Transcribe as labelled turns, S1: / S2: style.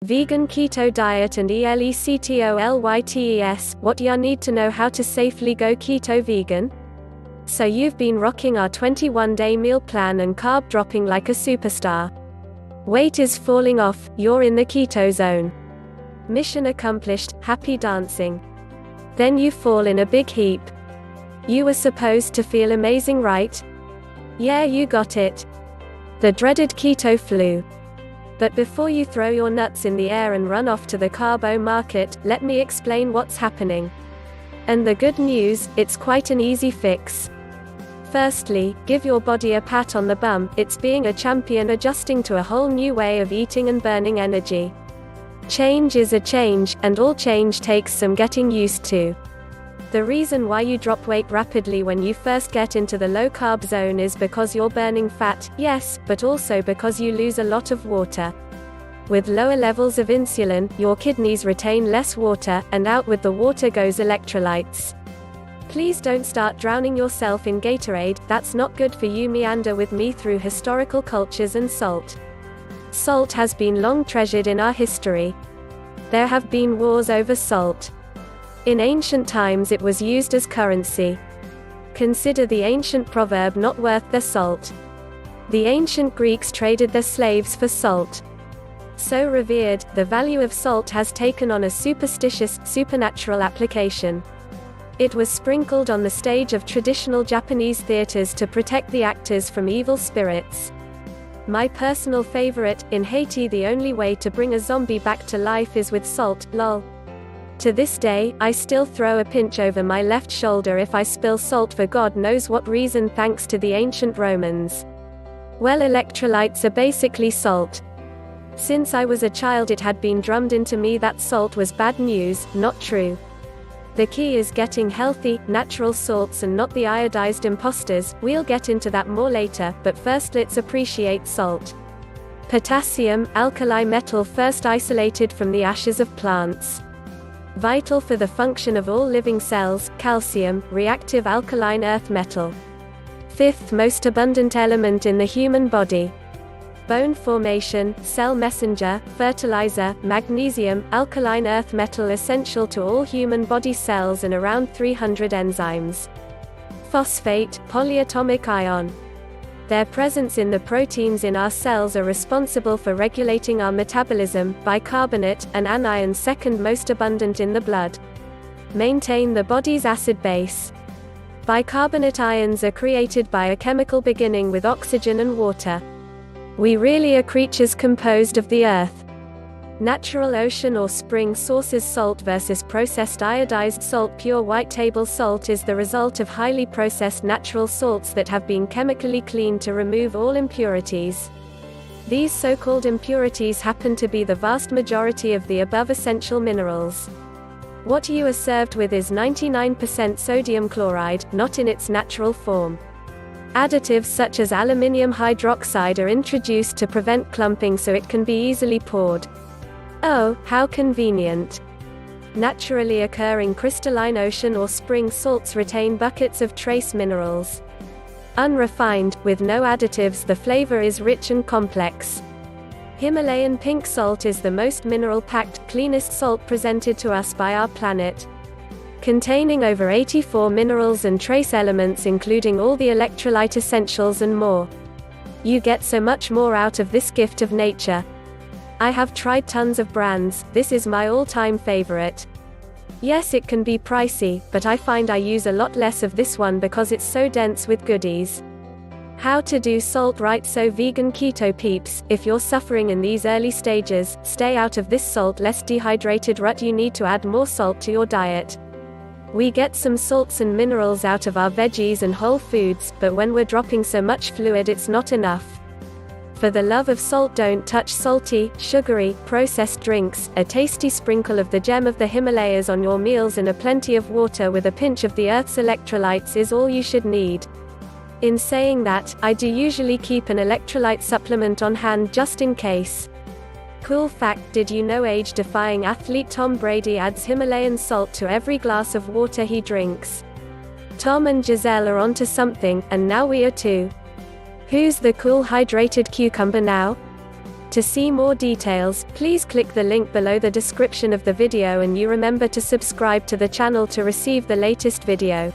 S1: Vegan keto diet and Electolytes. What ya need to know how to safely go keto vegan? So you've been rocking our 21-day meal plan and carb dropping like a superstar. Weight is falling off, you're in the keto zone. Mission accomplished, happy dancing. Then you fall in a big heap. You were supposed to feel amazing, right? Yeah, you got it. The dreaded keto flu. But before you throw your nuts in the air and run off to the carbo market, let me explain what's happening. And the good news, it's quite an easy fix. Firstly, give your body a pat on the bum, it's being a champion adjusting to a whole new way of eating and burning energy. Change is a change, and all change takes some getting used to. The reason why you drop weight rapidly when you first get into the low-carb zone is because you're burning fat, yes, but also because you lose a lot of water. With lower levels of insulin, your kidneys retain less water, and out with the water goes electrolytes. Please don't start drowning yourself in Gatorade, that's not good for you. Meander with me through historical cultures and salt. Salt has been long treasured in our history. There have been wars over salt. In ancient times it was used as currency. Consider the ancient proverb, not worth their salt. The ancient Greeks traded their slaves for salt. So revered, the value of salt has taken on a superstitious, supernatural application. It was sprinkled on the stage of traditional Japanese theaters to protect the actors from evil spirits. My personal favorite, in Haiti the only way to bring a zombie back to life is with salt, lol. To this day, I still throw a pinch over my left shoulder if I spill salt for God knows what reason, thanks to the ancient Romans. Well, electrolytes are basically salt. Since I was a child it had been drummed into me that salt was bad news, not true. The key is getting healthy, natural salts and not the iodized imposters. We'll get into that more later, but first let's appreciate salt. Potassium, alkali metal first isolated from the ashes of plants. Vital for the function of all living cells. Calcium, reactive alkaline earth metal. Fifth most abundant element in the human body. Bone formation, cell messenger, fertilizer. Magnesium, alkaline earth metal essential to all human body cells and around 300 enzymes. Phosphate, polyatomic ion. Their presence in the proteins in our cells are responsible for regulating our metabolism. Bicarbonate, an anion second most abundant in the blood. Maintain the body's acid base. Bicarbonate ions are created by a chemical beginning with oxygen and water. We really are creatures composed of the earth. Natural ocean or spring sources. Salt versus processed iodized salt. Pure white table salt is the result of highly processed natural salts that have been chemically cleaned to remove all impurities. These so-called impurities happen to be the vast majority of the above essential minerals. What you are served with is 99% sodium chloride, not in its natural form. Additives such as aluminium hydroxide are introduced to prevent clumping so it can be easily poured. Oh, how convenient. Naturally occurring crystalline ocean or spring salts retain buckets of trace minerals. Unrefined, with no additives, the flavor is rich and complex. Himalayan pink salt is the most mineral-packed, cleanest salt presented to us by our planet. Containing over 84 minerals and trace elements including all the electrolyte essentials and more. You get so much more out of this gift of nature. I have tried tons of brands, this is my all-time favorite. Yes, it can be pricey, but I find I use a lot less of this one because it's so dense with goodies. How to do salt right. So vegan keto peeps, if you're suffering in these early stages, stay out of this salt less dehydrated rut. You need to add more salt to your diet. We get some salts and minerals out of our veggies and whole foods, but when we're dropping so much fluid it's not enough. For the love of salt, don't touch salty, sugary, processed drinks. A tasty sprinkle of the gem of the Himalayas on your meals and a plenty of water with a pinch of the earth's electrolytes is all you should need. In saying that, I do usually keep an electrolyte supplement on hand just in case. Cool fact: did you know age-defying athlete Tom Brady adds Himalayan salt to every glass of water he drinks? Tom and Giselle are onto something, and now we are too. Who's the cool hydrated cucumber now? To see more details, please click the link below the description of the video, and you remember to subscribe to the channel to receive the latest video.